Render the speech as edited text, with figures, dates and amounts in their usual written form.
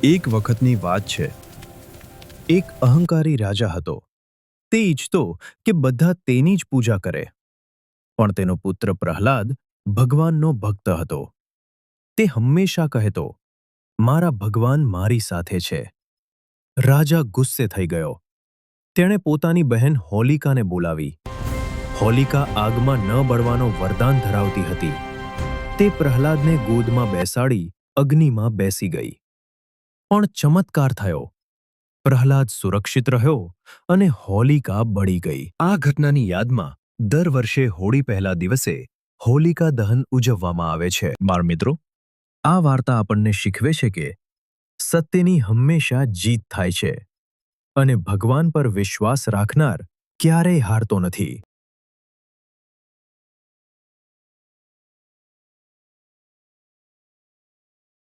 એક વખતની વાત છે. એક અહંકારી રાજા હતો. તે ઈચ્છતો કે બધા તેની જ પૂજા કરે. પણ તેનો પુત્ર પ્રહલાદ ભગવાનનો ભક્ત હતો. તે હંમેશા કહેતો, મારા ભગવાન મારી સાથે છે. રાજા ગુસ્સે થઈ ગયો. તેણે પોતાની બહેન હોલિકાને બોલાવી. હોલિકા આગમાં ન બળવાનો વરદાન ધરાવતી હતી. તે પ્રહલાદને ગોદમાં બેસાડી અગ્નિમાં બેસી ગઈ. પણ ચમત્કાર થયો. પ્રહલાદ સુરક્ષિત રહ્યો અને હોલિકા બળી ગઈ. આ ઘટનાની યાદમાં દર વર્ષે હોળી પહેલા દિવસે હોલિકા દહન ઉજવવામાં આવે છે. બાળ મિત્રો, આ વાર્તા આપણને શીખવે છે કે સત્યની હંમેશા જીત થાય છે અને ભગવાન પર વિશ્વાસ રાખનાર ક્યારેય હારતો નથી.